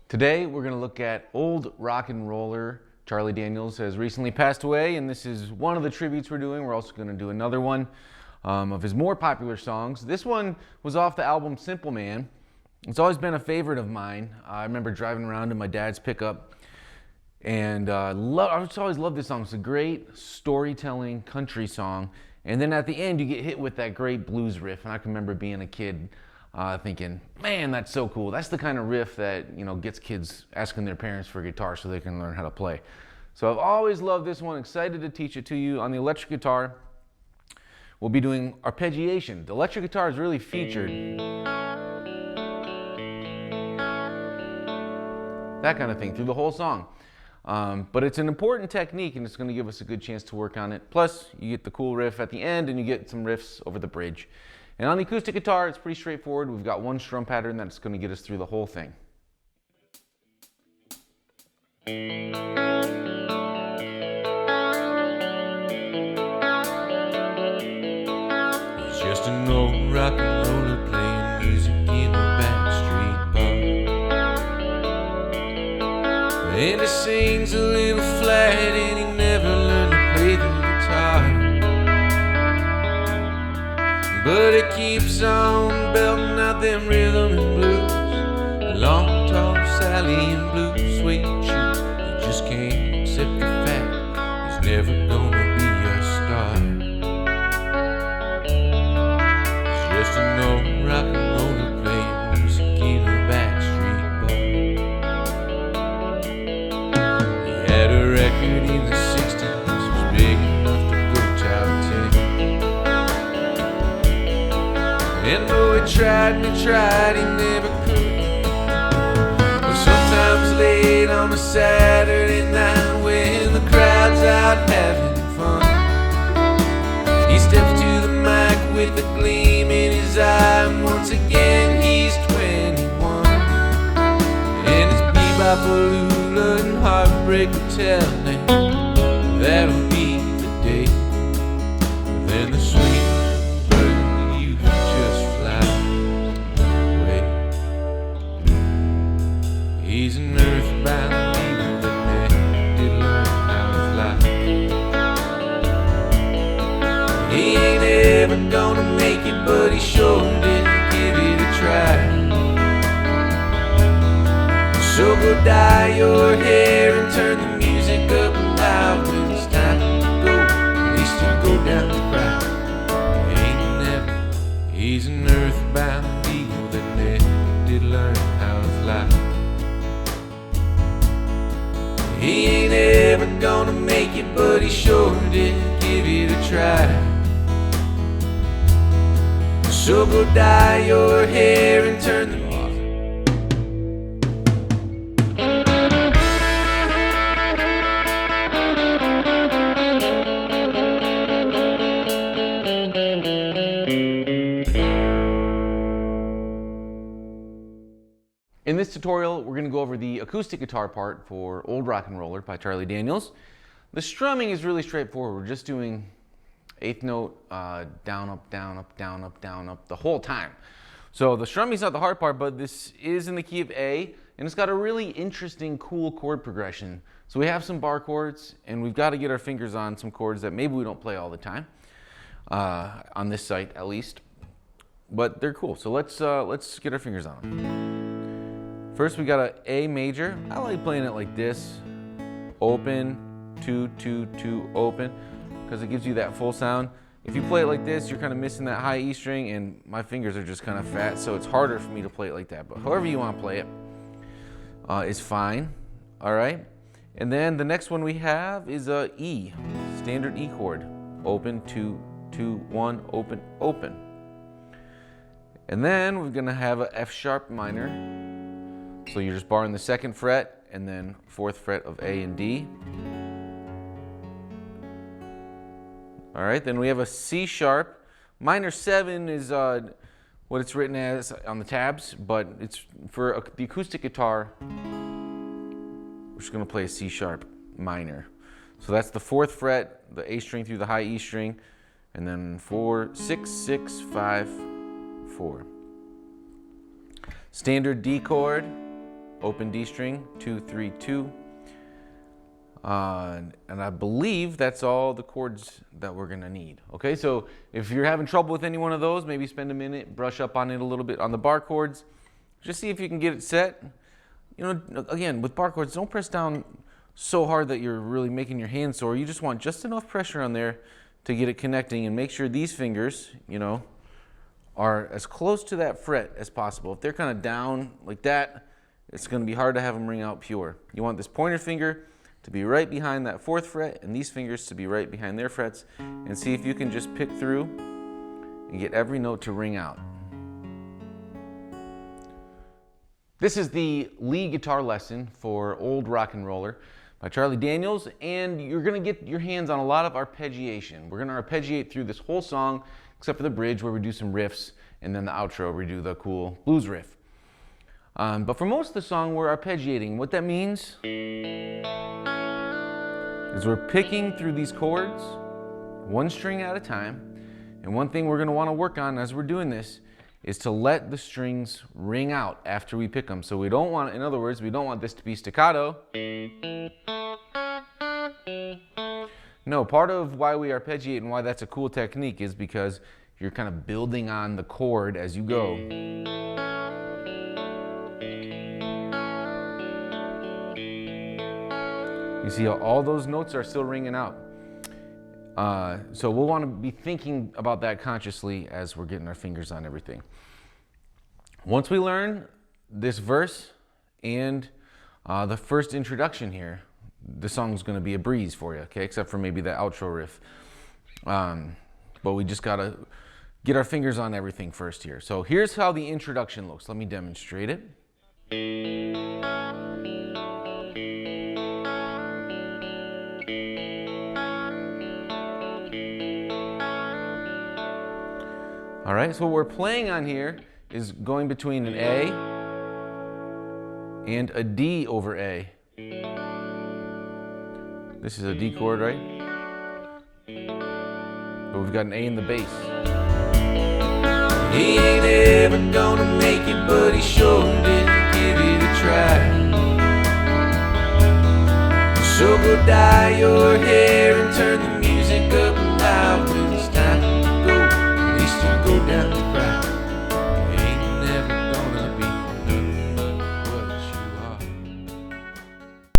Today we're going to look at old rock and roller. Charlie Daniels has recently passed away, and this is one of the tributes we're doing. We're also going to do another one of his more popular songs. This one was off the album Simple Man. It's always been a favorite of mine. I remember driving around in my dad's pickup, and I just always loved this song. It's a great storytelling country song, and then at the end you get hit with that great blues riff, and I can remember being a kid thinking, man, that's so cool. That's the kind of riff that, you know, gets kids asking their parents for a guitar so they can learn how to play. So I've always loved this one, excited to teach it to you. On the electric guitar, we'll be doing arpeggiation. The electric guitar is really featured. That kind of thing through the whole song. But it's an important technique, and it's going to give us a good chance to work on it. Plus, you get the cool riff at the end, and you get some riffs over the bridge. And on the acoustic guitar, it's pretty straightforward. We've got one strum pattern that's going to get us through the whole thing. He's just an old rock and roller playing music in a backstreet bar. And he sings a little flat and he never learned to play the guitar. But it keeps on belting out them rhythm and blues. Long, tall Sally and blue suede shoes. You just can't accept the fact he's never gonna be a star. He's just an old rock and roller playing music in a backstreet bar. He had a record in the 60s, was big enough to go top 10. And though he tried and he tried, he never could. But sometimes late on a Saturday night when the crowd's out having fun, he steps to the mic with a gleam in his eye, and once again he's 21. And it's bebop-a-lula and heartbreak telling that'll be the day. Then the sweet he's an earthbound eagle that never did learn how to fly. He ain't ever gonna make it, but he sure did give it a try. So go dye your hair and turn the music up loud when it's time to go. At least you go down to cry. He ain't never. He's an earthbound eagle that never did learn how to fly. He ain't ever gonna make it, but he sure did give it a try. So go dye your hair and turn the music. In this tutorial, we're going to go over the acoustic guitar part for Old Rock and Roller by Charlie Daniels. The strumming is really straightforward. We're just doing eighth note, down, up, down, up, down, up, down, up, the whole time. So the strumming's not the hard part, but this is in the key of A, and it's got a really interesting, cool chord progression. So we have some bar chords, and we've got to get our fingers on some chords that maybe we don't play all the time, on this site at least. But they're cool, so let's get our fingers on them. First we got an A major. I like playing it like this. Open, 2, 2, 2, open, because it gives you that full sound. If you play it like this, you're kind of missing that high E string, and my fingers are just kind of fat, so it's harder for me to play it like that. But however you want to play it is fine. All right. And then the next one we have is a E, standard E chord. Open, 2, 2, 1, open, open. And then we're going to have a F sharp minor. So you're just barring the 2nd fret and then 4th fret of A and D. All right, then we have a C sharp. Minor 7 is what it's written as on the tabs, but it's for the acoustic guitar, we're just going to play a C sharp minor. So that's the 4th fret, the A string through the high E string, and then 4, 6, 6, 5, 4. Standard D chord, open D string, 2, 3, 2. And I believe that's all the chords that we're gonna need. Okay, so if you're having trouble with any one of those, maybe spend a minute, brush up on it a little bit on the bar chords. Just see if you can get it set. You know, again, with bar chords, don't press down so hard that you're really making your hand sore. You just want just enough pressure on there to get it connecting, and make sure these fingers, you know, are as close to that fret as possible. If they're kind of down like that, it's gonna be hard to have them ring out pure. You want this pointer finger to be right behind that 4th fret, and these fingers to be right behind their frets, and see if you can just pick through and get every note to ring out. This is the lead guitar lesson for Old Rock and Roller by Charlie Daniels, and you're gonna get your hands on a lot of arpeggiation. We're gonna arpeggiate through this whole song, except for the bridge where we do some riffs, and then the outro where we do the cool blues riff. But for most of the song, we're arpeggiating. What that means is we're picking through these chords, one string at a time. And one thing we're gonna wanna work on as we're doing this is to let the strings ring out after we pick them. So we don't want, in other words, we don't want this to be staccato. No, part of why we arpeggiate and why that's a cool technique is because you're kind of building on the chord as you go. You see how all those notes are still ringing out. So we'll want to be thinking about that consciously as we're getting our fingers on everything. Once we learn this verse and the first introduction here, the song's going to be a breeze for you, okay? Except for maybe the outro riff. But we just got to get our fingers on everything first here. So here's how the introduction looks. Let me demonstrate it. All right, so what we're playing on here is going between an A and a D over A. This is a D chord, right? But we've got an A in the bass. He ain't ever gonna make it, but he sure did give it a try. So go dye your hair